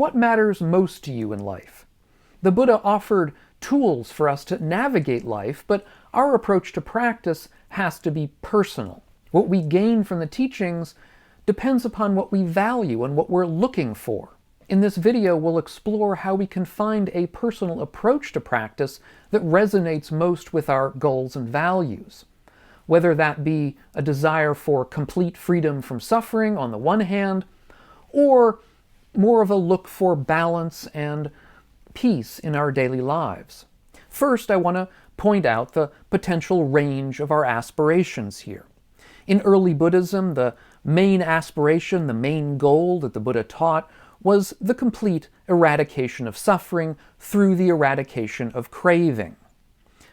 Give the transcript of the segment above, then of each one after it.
What matters most to you in life? The Buddha offered tools for us to navigate life, but our approach to practice has to be personal. What we gain from the teachings depends upon what we value and what we're looking for. In this video, we'll explore how we can find a personal approach to practice that resonates most with our goals and values. Whether that be a desire for complete freedom from suffering on the one hand, or more of a look for balance and peace in our daily lives. First, I want to point out the potential range of our aspirations here. In early Buddhism, the main aspiration, the main goal that the Buddha taught was the complete eradication of suffering through the eradication of craving.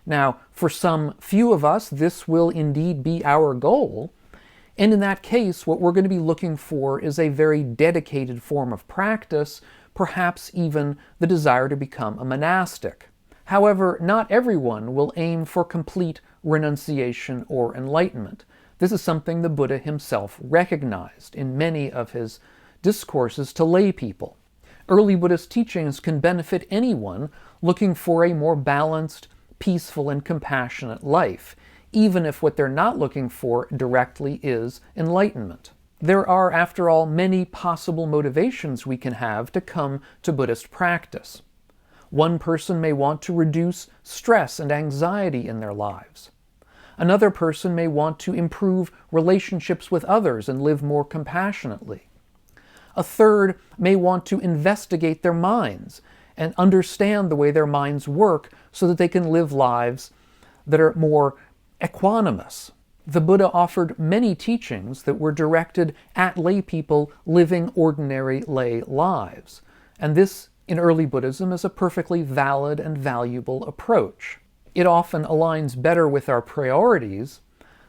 Now, for some few of us, this will indeed be our goal, and in that case, what we're going to be looking for is a very dedicated form of practice, perhaps even the desire to become a monastic. However, not everyone will aim for complete renunciation or enlightenment. This is something the Buddha himself recognized in many of his discourses to lay people. Early Buddhist teachings can benefit anyone looking for a more balanced, peaceful, and compassionate life, even if what they're not looking for directly is enlightenment. There are, after all, many possible motivations we can have to come to Buddhist practice. One person may want to reduce stress and anxiety in their lives. Another person may want to improve relationships with others and live more compassionately. A third may want to investigate their minds and understand the way their minds work so that they can live lives that are more equanimous. The Buddha offered many teachings that were directed at lay people living ordinary lay lives, and this, in early Buddhism, is a perfectly valid and valuable approach. It often aligns better with our priorities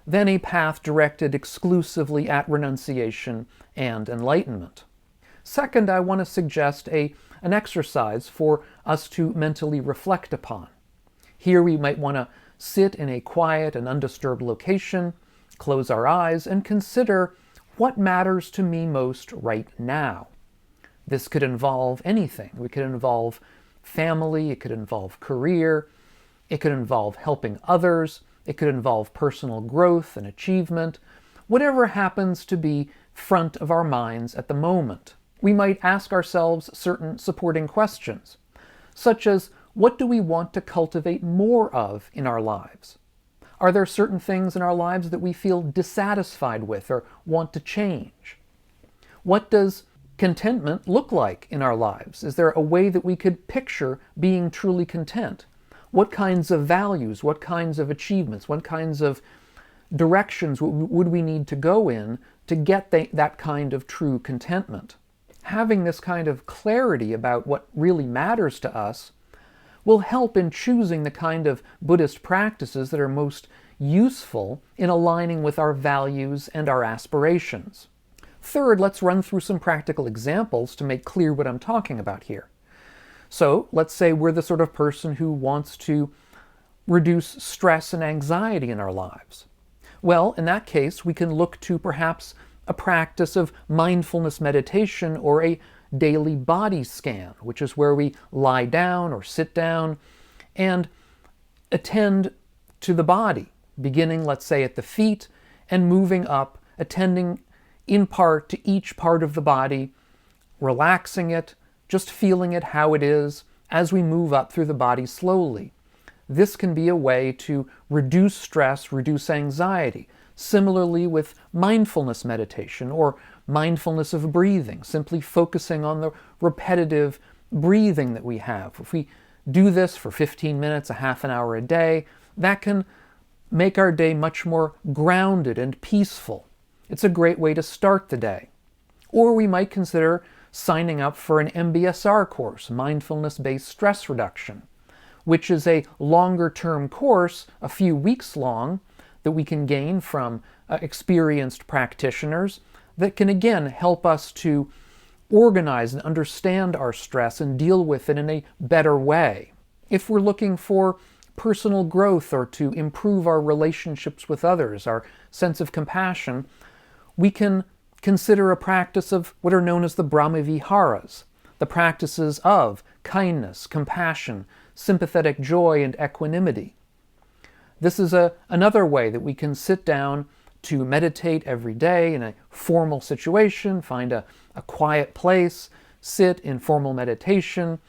than a path directed exclusively at renunciation and enlightenment. Second, I want to suggest an exercise for us to mentally reflect upon. Here we might want to sit in a quiet and undisturbed location, close our eyes, and consider what matters to me most right now. This could involve anything. It could involve family, it could involve career, it could involve helping others, it could involve personal growth and achievement, whatever happens to be front of our minds at the moment. We might ask ourselves certain supporting questions, such as, what do we want to cultivate more of in our lives? Are there certain things in our lives that we feel dissatisfied with or want to change? What does contentment look like in our lives? Is there a way that we could picture being truly content? What kinds of values, what kinds of achievements, what kinds of directions would we need to go in to get that kind of true contentment? Having this kind of clarity about what really matters to us will help in choosing the kind of Buddhist practices that are most useful in aligning with our values and our aspirations. Third, let's run through some practical examples to make clear what I'm talking about here. So, let's say we're the sort of person who wants to reduce stress and anxiety in our lives. Well, in that case, we can look to perhaps a practice of mindfulness meditation or a daily body scan, which is where we lie down or sit down and attend to the body, beginning, let's say, at the feet and moving up, attending in part to each part of the body, relaxing it, just feeling it how it is as we move up through the body slowly. This can be a way to reduce stress, reduce anxiety. Similarly with mindfulness meditation or mindfulness of breathing, simply focusing on the repetitive breathing that we have. If we do this for 15 minutes, a half an hour a day, that can make our day much more grounded and peaceful. It's a great way to start the day. Or we might consider signing up for an MBSR course, Mindfulness-Based Stress Reduction, which is a longer-term course, a few weeks long, that we can gain from experienced practitioners that can again help us to organize and understand our stress and deal with it in a better way. If we're looking for personal growth or to improve our relationships with others, our sense of compassion, we can consider a practice of what are known as the Brahma Viharas, the practices of kindness, compassion, sympathetic joy, and equanimity. This is another way that we can sit down to meditate every day in a formal situation, find a quiet place, sit in formal meditation,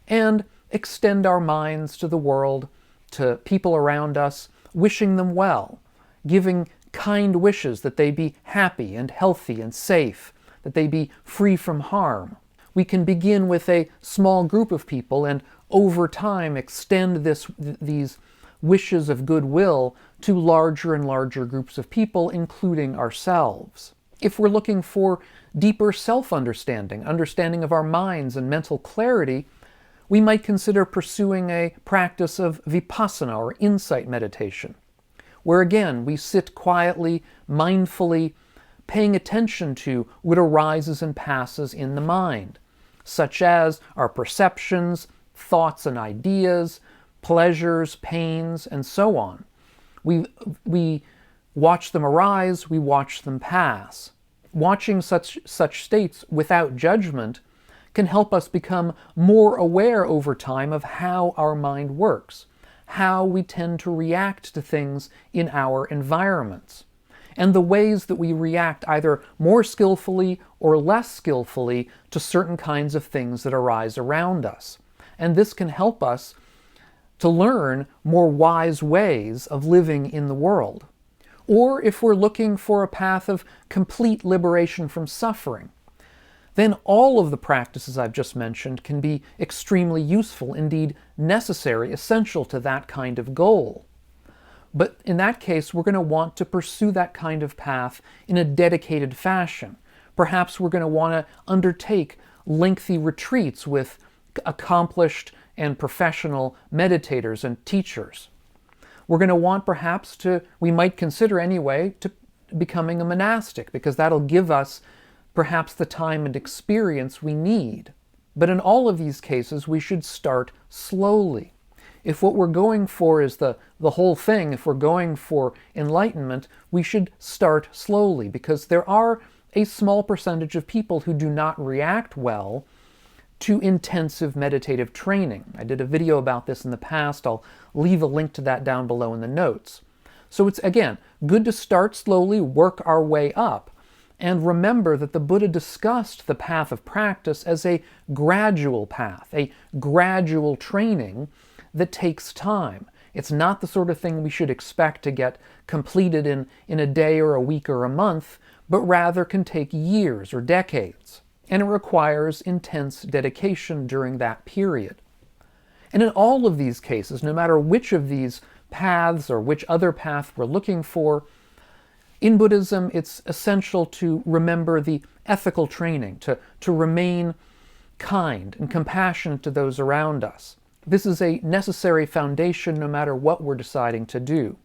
and extend our minds to the world, to people around us, wishing them well, giving kind wishes that they be happy and healthy and safe, that they be free from harm. We can begin with a small group of people and over time extend these wishes of goodwill to larger and larger groups of people, including ourselves. If we're looking for deeper self-understanding, understanding of our minds and mental clarity, we might consider pursuing a practice of vipassana or insight meditation, where again we sit quietly, mindfully, paying attention to what arises and passes in the mind, such as our perceptions, thoughts and ideas, pleasures, pains, and so on. We watch them arise, we watch them pass. Watching such states without judgment can help us become more aware over time of how our mind works, how we tend to react to things in our environments, and the ways that we react either more skillfully or less skillfully to certain kinds of things that arise around us. And this can help us to learn more wise ways of living in the world. Or if we're looking for a path of complete liberation from suffering, then all of the practices I've just mentioned can be extremely useful, indeed necessary, essential to that kind of goal. But in that case, we're going to want to pursue that kind of path in a dedicated fashion. Perhaps we're going to want to undertake lengthy retreats with accomplished and professional meditators and teachers. We're going to want perhaps we might consider anyway, to becoming a monastic, because that'll give us perhaps the time and experience we need. But in all of these cases, we should start slowly. If what we're going for is the whole thing, if we're going for enlightenment, we should start slowly, because there are a small percentage of people who do not react well to intensive meditative training. I did a video about this in the past. I'll leave a link to that down below in the notes. So it's, again, good to start slowly, work our way up, and remember that the Buddha discussed the path of practice as a gradual path, a gradual training that takes time. It's not the sort of thing we should expect to get completed in a day or a week or a month, but rather can take years or decades. And it requires intense dedication during that period. And in all of these cases, no matter which of these paths or which other path we're looking for, in Buddhism it's essential to remember the ethical training, to remain kind and compassionate to those around us. This is a necessary foundation no matter what we're deciding to do.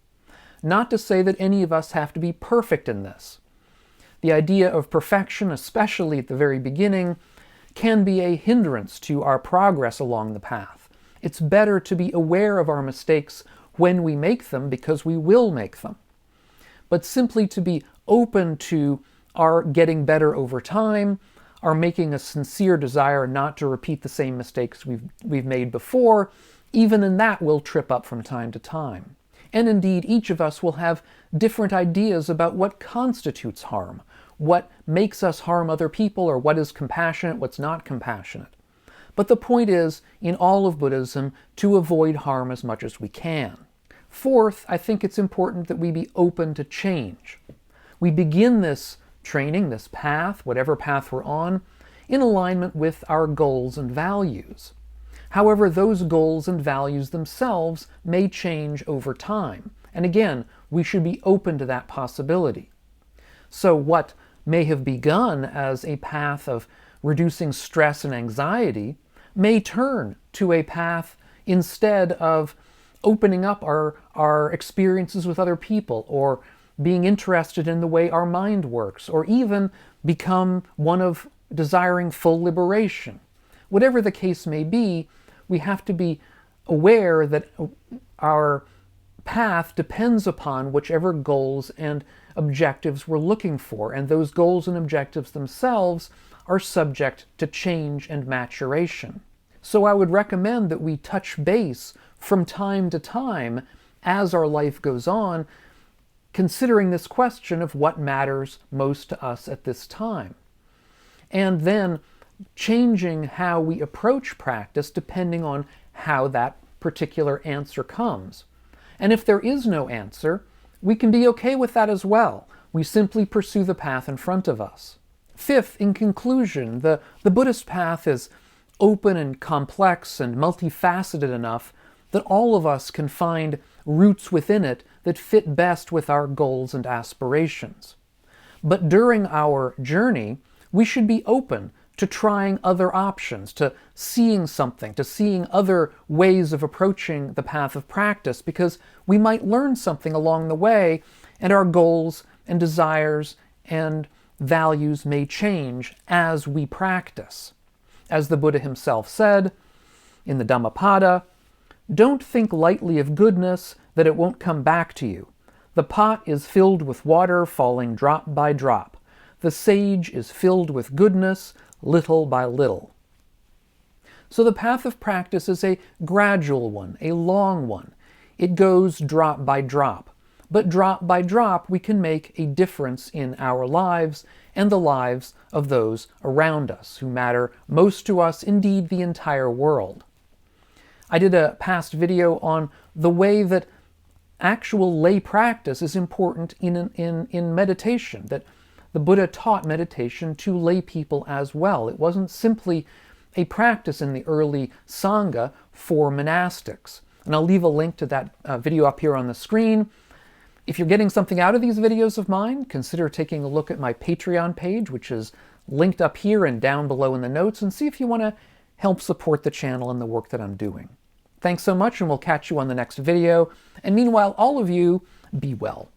Not to say that any of us have to be perfect in this. The idea of perfection, especially at the very beginning, can be a hindrance to our progress along the path. It's better to be aware of our mistakes when we make them, because we will make them. But simply to be open to our getting better over time, our making a sincere desire not to repeat the same mistakes we've made before, even in that we'll trip up from time to time. And indeed, each of us will have different ideas about what constitutes harm, what makes us harm other people, or what is compassionate, what's not compassionate. But the point is, in all of Buddhism, to avoid harm as much as we can. Fourth, I think it's important that we be open to change. We begin this training, this path, whatever path we're on, in alignment with our goals and values. However, those goals and values themselves may change over time. And again, we should be open to that possibility. So what may have begun as a path of reducing stress and anxiety may turn to a path instead of opening up our experiences with other people, or being interested in the way our mind works, or even become one of desiring full liberation. Whatever the case may be, we have to be aware that our path depends upon whichever goals and objectives we're looking for, and those goals and objectives themselves are subject to change and maturation. So I would recommend that we touch base from time to time as our life goes on, considering this question of what matters most to us at this time. And then changing how we approach practice depending on how that particular answer comes. And if there is no answer, we can be okay with that as well. We simply pursue the path in front of us. Fifth, in conclusion, the Buddhist path is open and complex and multifaceted enough that all of us can find roots within it that fit best with our goals and aspirations. But during our journey, we should be open to trying other options, to seeing something, to seeing other ways of approaching the path of practice, because we might learn something along the way, and our goals and desires and values may change as we practice. As the Buddha himself said in the Dhammapada, "Don't think lightly of goodness that it won't come back to you. The pot is filled with water falling drop by drop. The sage is filled with goodness little by little." So the path of practice is a gradual one, a long one. It goes drop by drop. But drop by drop, we can make a difference in our lives and the lives of those around us who matter most to us, indeed the entire world. I did a past video on the way that actual lay practice is important in meditation, that the Buddha taught meditation to lay people as well. It wasn't simply a practice in the early Sangha for monastics. And I'll leave a link to that video up here on the screen. If you're getting something out of these videos of mine, consider taking a look at my Patreon page, which is linked up here and down below in the notes, and see if you want to help support the channel and the work that I'm doing. Thanks so much, and we'll catch you on the next video. And meanwhile, all of you, be well.